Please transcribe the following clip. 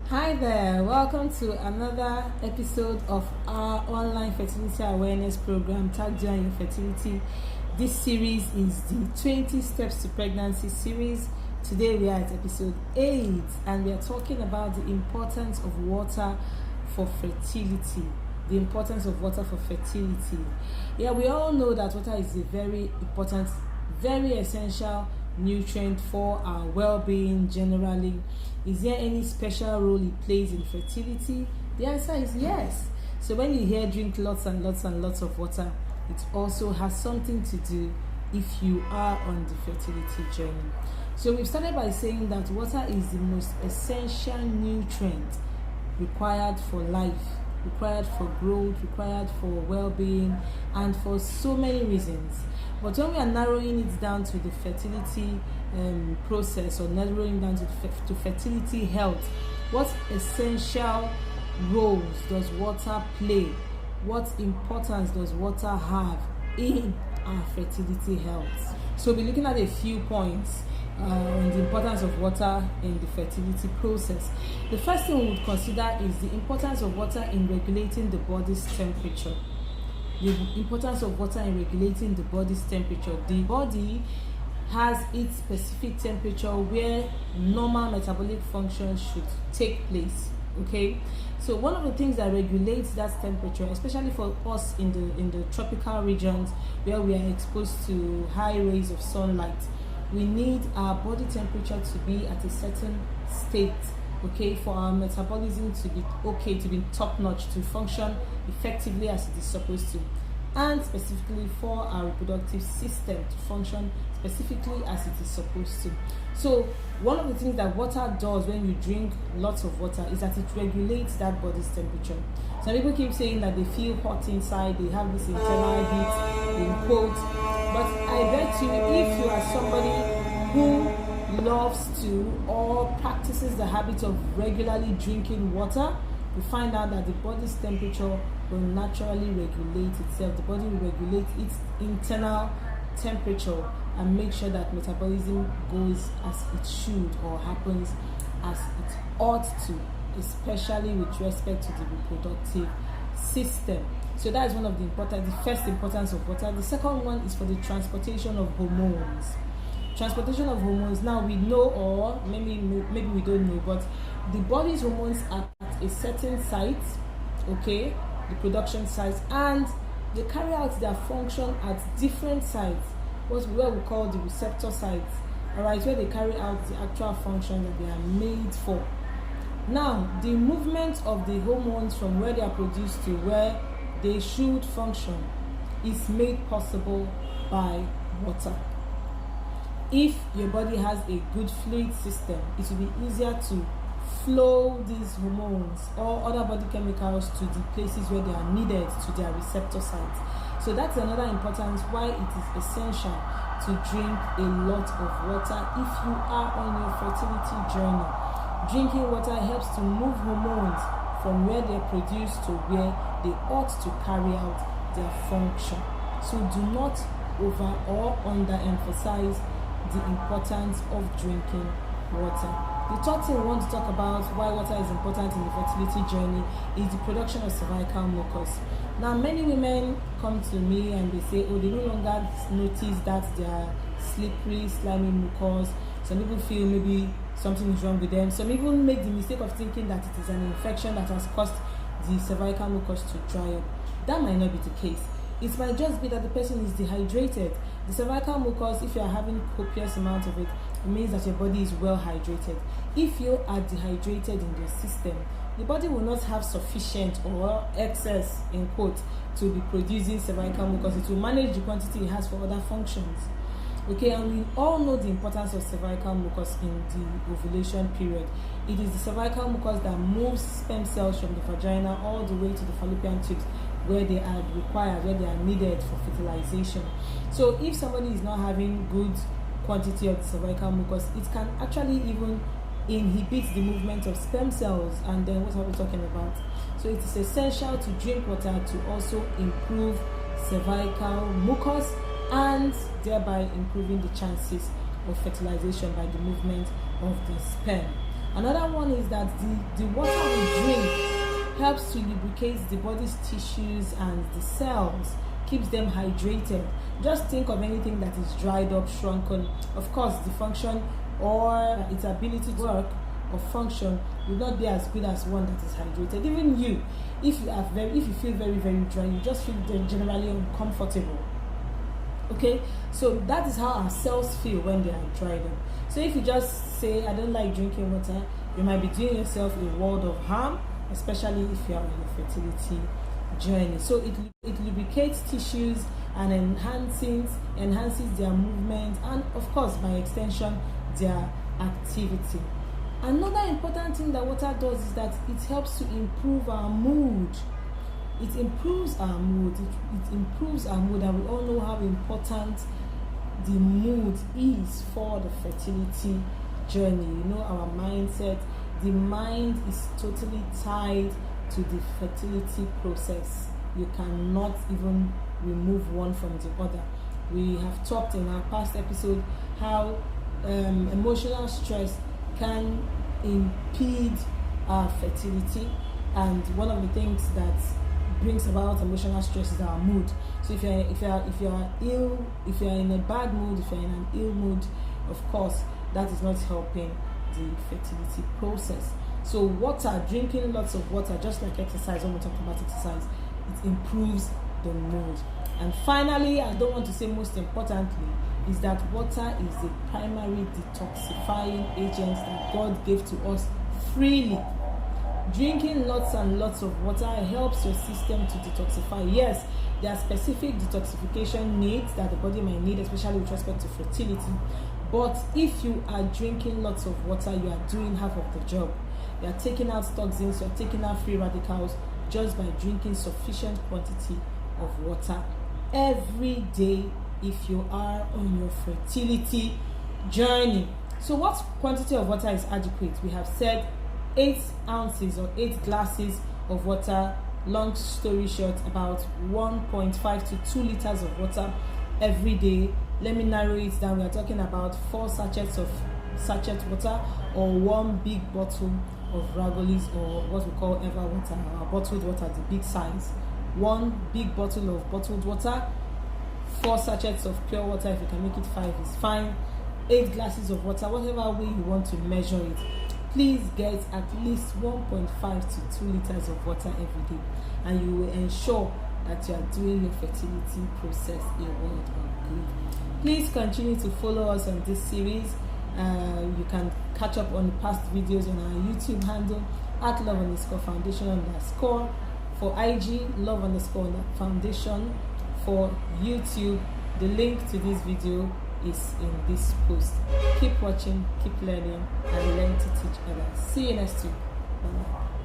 Hi there, welcome to another episode of our online fertility awareness program tagged Join Your Fertility. This series is the 20 Steps to Pregnancy series. Today we are at episode 8 and we are talking about the importance of water for fertility. The importance of water for fertility. Yeah, we all know that water is a very important, very essential nutrient for our well-being generally. Is there any special role it plays in fertility? The answer is yes. So when you hear drink lots and lots and lots of water, it also has something to do if you are on the fertility journey. So we've started by saying that water is the most essential nutrient required for life, required for growth, required for well-being, and for so many reasons. But when we are narrowing it down to the fertility process, or narrowing down to fertility health, what essential roles does water play? What importance does water have in our fertility health? So we'll be looking at a few points on the importance of water in the fertility process. The first thing we would consider is the importance of water in regulating the body's temperature. The importance of water in regulating the body's temperature. The body has its specific temperature where normal metabolic functions should take place. Okay, so one of the things that regulates that temperature, especially for us in the tropical regions where we are exposed to high rays of sunlight, we need our body temperature to be at a certain state, okay, for our metabolism to be okay, to be top notch, to function effectively as it is supposed to, and specifically for our reproductive system to function specifically as it is supposed to. So one of the things that water does when you drink lots of water is that it regulates that body's temperature. Some people keep saying that they feel hot inside, they have this internal heat in quotes, but I bet you if you are somebody who loves to or practices the habit of regularly drinking water, you find out that the body's temperature will naturally regulate itself. The body will regulate its internal temperature and make sure that metabolism goes as it should or happens as it ought to, especially with respect to the reproductive system. So that is one of the first importance of water. The second one is for the transportation of hormones. Transportation of hormones. Now we know, or maybe we don't know, but the body's hormones are at a certain site, okay, the production sites, and they carry out their function at different sites, what we call the receptor sites, alright, where they carry out the actual function that they are made for. Now, the movement of the hormones from where they are produced to where they should function is made possible by water. If your body has a good fluid system, it will be easier to flow these hormones or other body chemicals to the places where they are needed, to their receptor sites. So that's another importance why it is essential to drink a lot of water if you are on your fertility journey. Drinking water helps to move hormones from where they're produced to where they ought to carry out their function. So do not over or underemphasize the importance of drinking water. The third thing we want to talk about why water is important in the fertility journey is the production of cervical mucus. Now, many women come to me and they say, oh, they no longer notice that they are slippery, slimy mucus. Some people feel maybe something is wrong with them. Some even make the mistake of thinking that it is an infection that has caused the cervical mucus to dry up. That might not be the case. It might just be that the person is dehydrated. The cervical mucus, if you are having copious amounts of it, it means that your body is well hydrated. If you are dehydrated in your system, the body will not have sufficient or excess, in quote, to be producing cervical mucus. It will manage the quantity it has for other functions. Okay, and we all know the importance of cervical mucus in the ovulation period. It is the cervical mucus that moves sperm cells from the vagina all the way to the fallopian tubes, where they are required, where they are needed for fertilization. So if somebody is not having good quantity of the cervical mucus, it can actually even inhibit the movement of sperm cells, and then what are we talking about? So it is essential to drink water to also improve cervical mucus and thereby improving the chances of fertilization by the movement of the sperm. Another one is that the water we drink helps to lubricate the body's tissues and the cells, keeps them hydrated. Just think of anything that is dried up, shrunken. Of course, the function or its ability to work or function will not be as good as one that is hydrated. Even you, if you feel very, very dry, you just feel generally uncomfortable. Okay, so that is how our cells feel when they are dried up. So if you just say, I don't like drinking water, you might be doing yourself a world of harm, especially if you are on your fertility journey. So it lubricates tissues and enhances their movement, and of course by extension their activity. Another important thing that water does is that it helps to improve our mood. It improves our mood. It improves our mood, and we all know how important the mood is for the fertility journey. You know, our mindset. The mind is totally tied to the fertility process. You cannot even remove one from the other. We have talked in our past episode how emotional stress can impede our fertility, and one of the things that brings about emotional stress is our mood. So if you're ill, if you're in a bad mood, if you're in an ill mood, of course that is not helping the fertility process. So water, drinking lots of water, just like exercise, when we talk about exercise, it improves the mood. And finally, I don't want to say most importantly, is that water is the primary detoxifying agent that God gave to us freely. Drinking lots and lots of water helps your system to detoxify. Yes, there are specific detoxification needs that the body might need, especially with respect to fertility. But if you are drinking lots of water, you are doing half of the job. You are taking out toxins, you are taking out free radicals just by drinking sufficient quantity of water every day if you are on your fertility journey. So what quantity of water is adequate? We have said 8 ounces or 8 glasses of water. Long story short, about 1.5 to 2 liters of water every day. Let me narrow it down. We are talking about 4 sachets of sachet water, or 1 big bottle of Ragolis, or what we call Eva water, or bottled water, the big size. 1 big bottle of bottled water, 4 sachets of pure water. If you can make it 5 is fine. 8 glasses of water, whatever way you want to measure it. Please get at least 1.5 to 2 liters of water every day, and you will ensure that you are doing your fertility process a world of good. Please continue to follow us on this series. You can catch up on the past videos on our YouTube handle at love_foundation_. For IG, love_foundation. For YouTube, the link to this video is in this post. Keep watching, keep learning, and learn to teach others. See you next week. Bye-bye.